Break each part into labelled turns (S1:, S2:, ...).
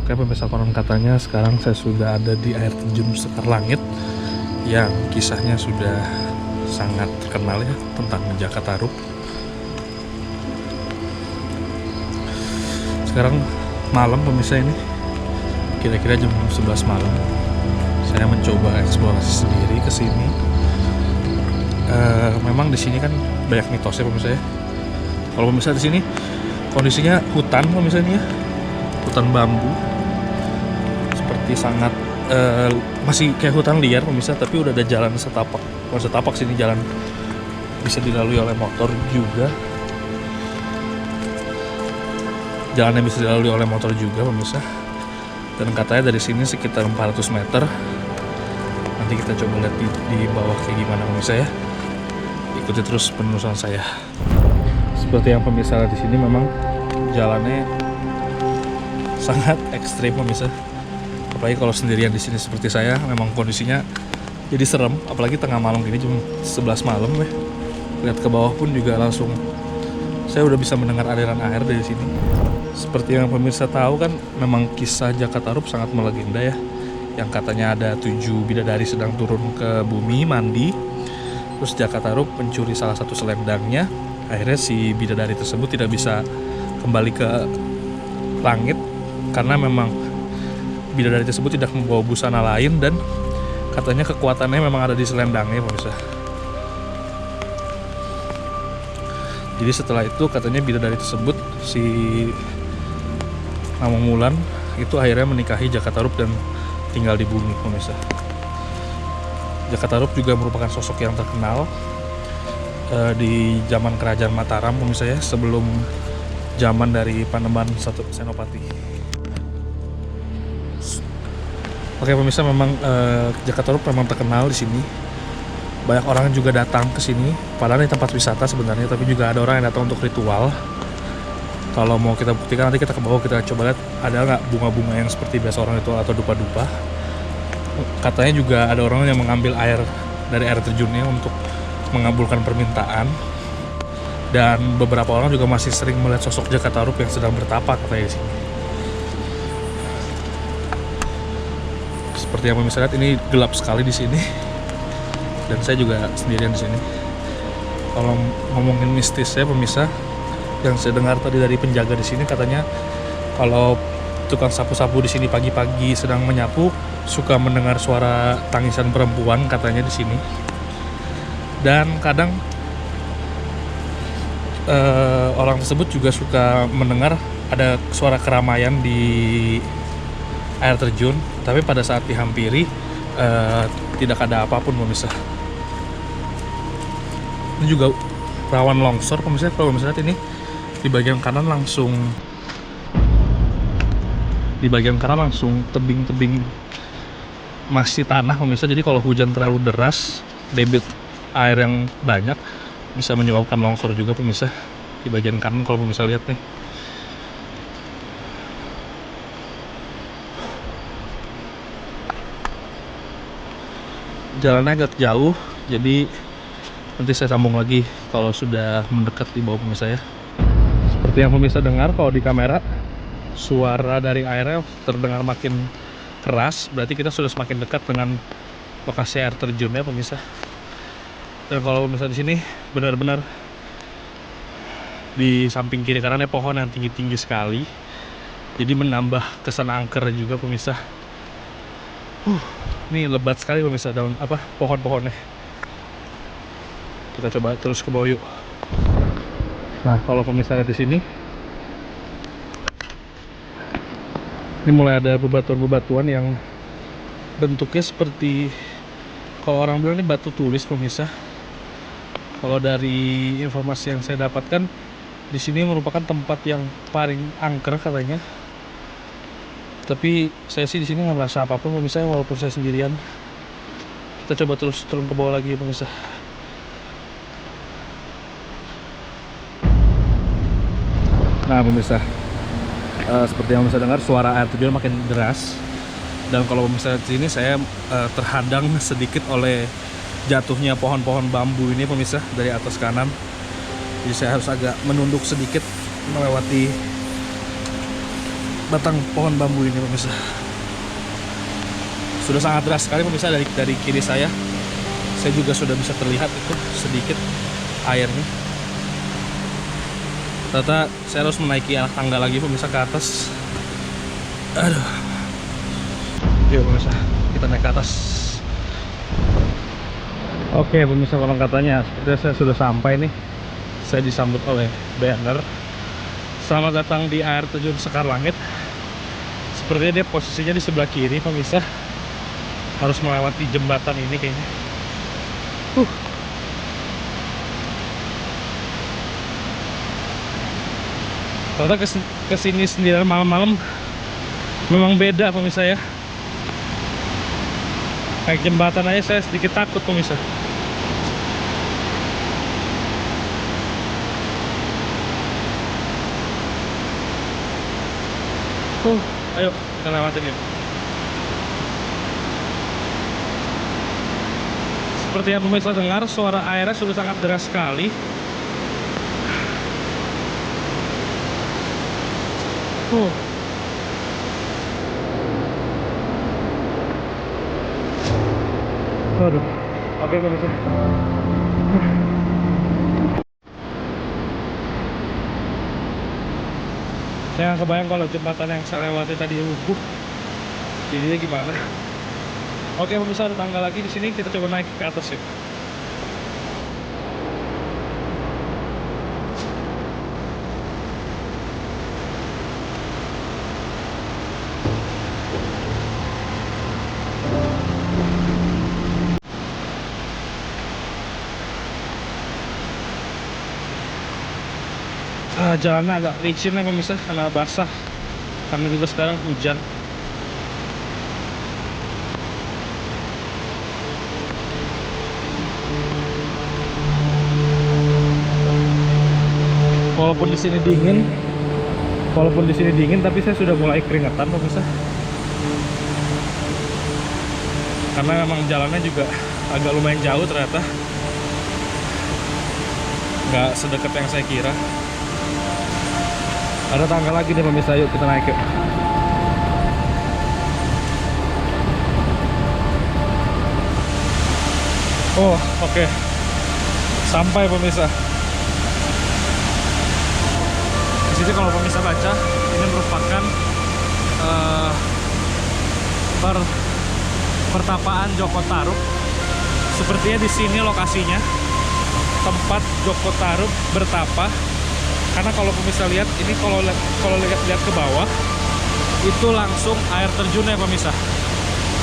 S1: Oke pemirsa, konon katanya sekarang saya sudah ada di air terjun Sekar Langit yang kisahnya sudah sangat terkenal ya, tentang Jakatarup. Sekarang malam pemirsa, ini kira-kira jam 11 malam. Saya mencoba eksplorasi sendiri ke sini. Memang di sini kan banyak mitosnya pemirsa ya. Kalau pemirsa di sini kondisinya hutan pemirsa ini ya, hutan bambu, seperti sangat masih kayak hutan liar pemirsa, tapi udah ada jalan setapak, bukan setapak sini, jalan bisa dilalui oleh motor juga. Jalannya bisa dilalui oleh motor juga pemirsa. Dan katanya dari sini sekitar 400 meter. Nanti kita coba lihat di bawah kayak gimana pemirsa ya. Ikuti terus penelusuran saya. Seperti yang pemirsa lihat di sini, memang jalannya sangat ekstrim pemirsa. Apalagi kalau sendirian di sini seperti saya, memang kondisinya jadi serem. Apalagi tengah malam gini, jam 11 malam ya. Lihat ke bawah pun juga langsung saya udah bisa mendengar aliran air dari sini. Seperti yang pemirsa tahu kan, memang kisah Jakatarup sangat melegenda ya. Yang katanya ada 7 bidadari sedang turun ke bumi mandi. Terus Jakatarup mencuri salah satu selendangnya. Akhirnya si bidadari tersebut tidak bisa kembali ke langit karena memang bidadari tersebut tidak membawa busana lain, dan katanya kekuatannya memang ada di selendangnya pemirsa. Jadi setelah itu katanya bidadari tersebut, si Namung Wulan itu akhirnya menikahi Jakatarup dan tinggal di bumi pemirsa. Jakatarup juga merupakan sosok yang terkenal di zaman kerajaan Mataram pemirsa ya, sebelum zaman dari Panembahan Senopati. Oke pemirsa, memang Jakatarup memang terkenal di sini. Banyak orang juga datang ke sini, padahal ini tempat wisata sebenarnya, tapi juga ada orang yang datang untuk ritual. Kalau mau kita buktikan, nanti kita ke bawah, kita coba lihat ada nggak bunga-bunga yang seperti biasa orang ritual atau dupa-dupa. Katanya juga ada orang yang mengambil air dari air terjunnya untuk mengabulkan permintaan. Dan beberapa orang juga masih sering melihat sosok Jakatarup yang sedang bertapa katanya di sini. Seperti yang pemirsa lihat, ini gelap sekali di sini. Dan saya juga sendirian di sini. Kalau ngomongin mistis ya pemirsa, yang saya dengar tadi dari penjaga di sini, katanya kalau tukang sapu-sapu di sini pagi-pagi sedang menyapu, suka mendengar suara tangisan perempuan katanya di sini. Dan kadang orang tersebut juga suka mendengar ada suara keramaian di air terjun, tapi pada saat dihampiri tidak ada apapun pemirsa. Ini juga rawan longsor pemirsa. Kalau pemirsa lihat ini, di bagian kanan langsung tebing-tebing masih tanah pemirsa. Jadi kalau hujan terlalu deras, debit air yang banyak bisa menyebabkan longsor juga pemirsa. Di bagian kanan kalau pemirsa lihat nih, jalannya agak jauh, jadi nanti saya sambung lagi kalau sudah mendekat di bawah pemirsa ya. Seperti yang pemirsa dengar, kalau di kamera suara dari airnya terdengar makin keras, berarti kita sudah semakin dekat dengan lokasi air terjunnya pemirsa. Dan kalau pemirsa di sini benar-benar di samping kiri kanannya pohon yang tinggi-tinggi sekali, jadi menambah kesan angker juga pemirsa. Ini lebat sekali pemirsa daun pohon-pohonnya. Kita coba terus ke bawah yuk. Nah, kalau pemirsa lihat di sini, ini mulai ada bebatuan-bebatuan yang bentuknya seperti, kalau orang bilang ini batu tulis pemirsa. Kalau dari informasi yang saya dapatkan, di sini merupakan tempat yang paling angker katanya. Tapi saya sih di sini nggak merasa apapun pemirsa, walaupun saya sendirian. Kita coba terus turun ke bawah lagi pemirsa. Nah pemirsa, seperti yang bisa dengar, suara air terjun makin deras. Dan kalau misalnya di sini saya terhadang sedikit oleh jatuhnya pohon-pohon bambu ini pemirsa dari atas kanan. Jadi saya harus agak menunduk sedikit melewati batang pohon bambu ini pemirsa. Sudah sangat deras sekali pemirsa, dari kiri saya juga sudah bisa terlihat itu sedikit airnya. Ternyata saya harus menaiki anak tangga lagi pemirsa ke atas. Aduh. Yuk pemirsa, kita naik ke atas. Oke pemirsa, konon katanya sepertinya saya sudah sampai nih. Saya disambut oleh banner selamat datang di air terjun Sekar Langit. Sepertinya dia posisinya di sebelah kiri pemirsa. Harus melewati jembatan ini kayaknya. Ternyata kesini sendirian malam-malam memang beda pemirsa ya. Naik jembatan aja saya sedikit takut pemirsa. Ayo kita lewatin yuk. Seperti yang pemirsa dengar, suara airnya sudah sangat deras sekali. Aduh. Oke pemirsa. Saya nggak kebayang kalau jembatan yang saya lewati tadi lumpuh. Jadinya gimana? Oke pemirsa, ada tangga lagi di sini. Kita coba naik ke atas yuk. Jalannya agak licin ya pemirsa, karena basah, karena juga sekarang hujan. Walaupun di sini dingin, tapi saya sudah mulai keringetan pemirsa. Karena memang jalannya juga agak lumayan jauh ternyata, nggak sedekat yang saya kira. Ada tangga lagi nih pemirsa, yuk kita naik yuk. Oke. Sampai pemirsa. Di sini kalau pemirsa baca, ini merupakan pertapaan Joko Tarub. Sepertinya di sini lokasinya tempat Joko Tarub bertapa. Karena kalau pemirsa lihat ini, kalau lihat ke bawah itu langsung air terjun ya pemirsa.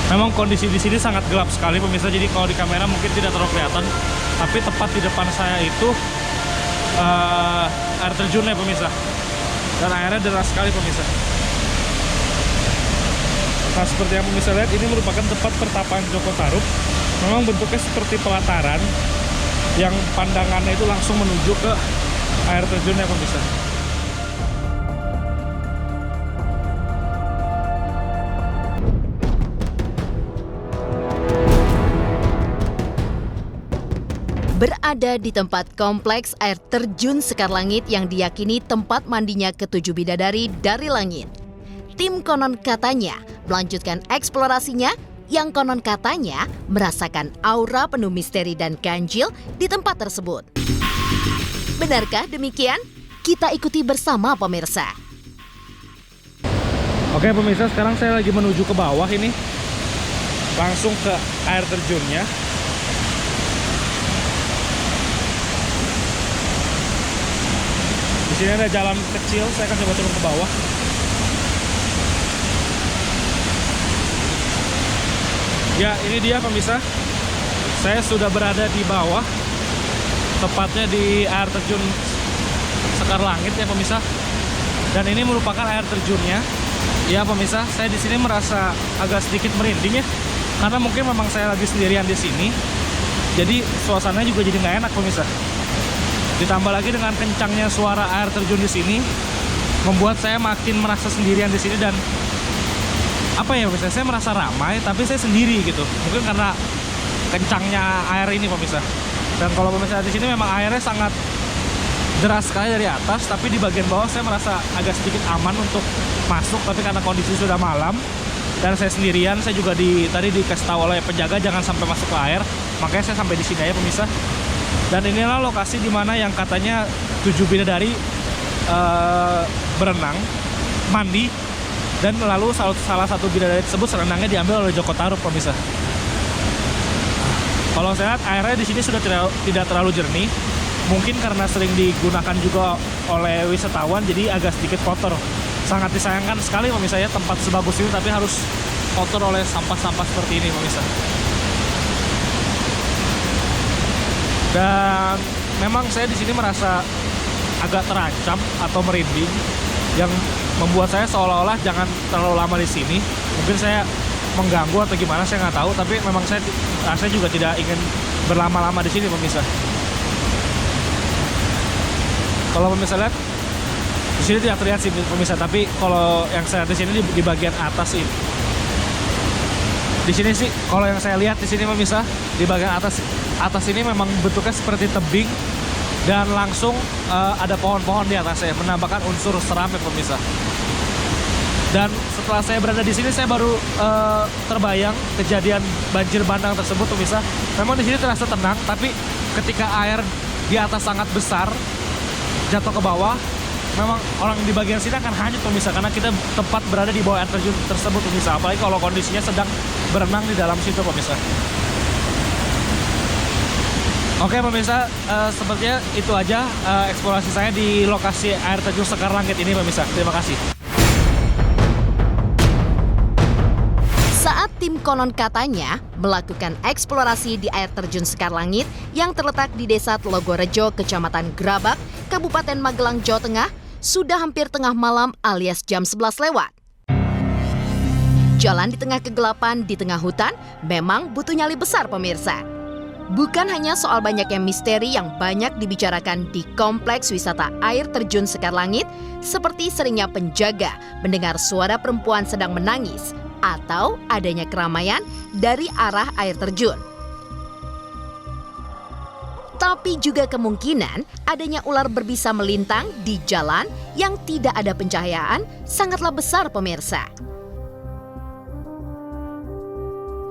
S1: Memang kondisi di sini sangat gelap sekali pemirsa, jadi kalau di kamera mungkin tidak terlalu kelihatan, tapi tepat di depan saya itu air terjun ya pemirsa, dan airnya deras sekali pemirsa. Nah seperti yang pemirsa lihat, ini merupakan tempat pertapaan Joko Tarub. Memang bentuknya seperti pelataran yang pandangannya itu langsung menuju ke air terjunnya pemirsa.
S2: Berada di tempat kompleks air terjun Sekar Langit yang diyakini tempat mandinya ketujuh bidadari dari langit. Tim konon katanya melanjutkan eksplorasinya yang konon katanya merasakan aura penuh misteri dan ganjil di tempat tersebut. Benarkah demikian? Kita ikuti bersama pemirsa.
S1: Oke pemirsa, sekarang saya lagi menuju ke bawah ini. Langsung ke air terjunnya. Di sini ada jalan kecil, saya akan coba turun ke bawah. Ya, ini dia pemirsa. Saya sudah berada di bawah. Tepatnya di air terjun Sekar Langit ya pemirsa. Dan ini merupakan air terjunnya. Ya pemirsa, saya di sini merasa agak sedikit merinding ya. Karena mungkin memang saya lagi sendirian di sini. Jadi suasananya juga jadi nggak enak pemirsa. Ditambah lagi dengan kencangnya suara air terjun di sini, membuat saya makin merasa sendirian di sini. Dan apa ya pemirsa, saya merasa ramai tapi saya sendiri gitu. Mungkin karena kencangnya air ini pemirsa. Dan kalau pemirsa di sini memang airnya sangat deras sekali dari atas, tapi di bagian bawah saya merasa agak sedikit aman untuk masuk, tapi karena kondisi sudah malam dan saya sendirian, saya juga tadi dikasih tahu oleh penjaga jangan sampai masuk ke air, makanya saya sampai di sini aja pemirsa. Dan inilah lokasi dimana yang katanya 7 bidadari berenang, mandi, dan lalu salah satu bidadari tersebut selendangnya diambil oleh Joko Tarub pemirsa. Kalau saya lihat airnya di sini sudah tidak terlalu jernih. Mungkin karena sering digunakan juga oleh wisatawan, jadi agak sedikit kotor. Sangat disayangkan sekali pemirsa ya, tempat sebagus ini tapi harus kotor oleh sampah-sampah seperti ini pemirsa. Dan memang saya di sini merasa agak terancam atau merinding, yang membuat saya seolah-olah jangan terlalu lama di sini. Mungkin saya mengganggu atau gimana, saya nggak tahu. Tapi memang saya juga tidak ingin berlama-lama di sini pemirsa. Kalau pemirsa lihat di sini tidak terlihat sih pemirsa, tapi kalau yang saya lihat di sini di bagian atas ini, di sini sih kalau yang saya lihat di sini pemirsa, di bagian atas ini memang bentuknya seperti tebing dan langsung ada pohon-pohon di atasnya, menambahkan unsur seram ya pemirsa. Dan setelah saya berada di sini, saya baru terbayang kejadian banjir bandang tersebut pemirsa. Memang di sini terasa tenang, tapi ketika air di atas sangat besar jatuh ke bawah, memang orang di bagian sini akan hanyut pemirsa, karena kita tepat berada di bawah air terjun tersebut pemirsa. Apalagi kalau kondisinya sedang berenang di dalam situ pemirsa. Oke pemirsa, sepertinya itu aja eksplorasi saya di lokasi air terjun Sekar Langit ini pemirsa. Terima kasih.
S2: Saat tim konon katanya melakukan eksplorasi di air terjun Sekar Langit yang terletak di Desa Telogorejo, Kecamatan Grabak, Kabupaten Magelang, Jawa Tengah, sudah hampir tengah malam alias jam 11 lewat. Jalan di tengah kegelapan di tengah hutan memang butuh nyali besar pemirsa. Bukan hanya soal banyaknya misteri yang banyak dibicarakan di kompleks wisata air terjun Sekar Langit, seperti seringnya penjaga mendengar suara perempuan sedang menangis atau adanya keramaian dari arah air terjun. Tapi juga kemungkinan adanya ular berbisa melintang di jalan yang tidak ada pencahayaan sangatlah besar pemirsa.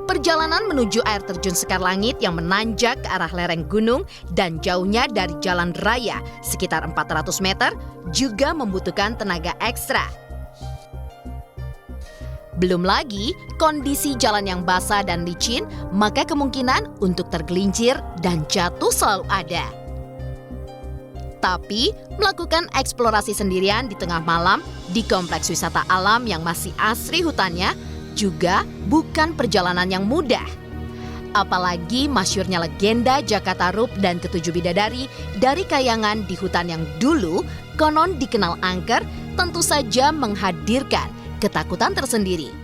S2: Perjalanan menuju air terjun Sekar Langit yang menanjak ke arah lereng gunung dan jauhnya dari jalan raya sekitar 400 meter juga membutuhkan tenaga ekstra. Belum lagi kondisi jalan yang basah dan licin, maka kemungkinan untuk tergelincir dan jatuh selalu ada. Tapi melakukan eksplorasi sendirian di tengah malam di kompleks wisata alam yang masih asri hutannya juga bukan perjalanan yang mudah. Apalagi masyhurnya legenda Jaka Tarub dan ketujuh bidadari dari kayangan di hutan yang dulu konon dikenal angker, tentu saja menghadirkan ketakutan tersendiri.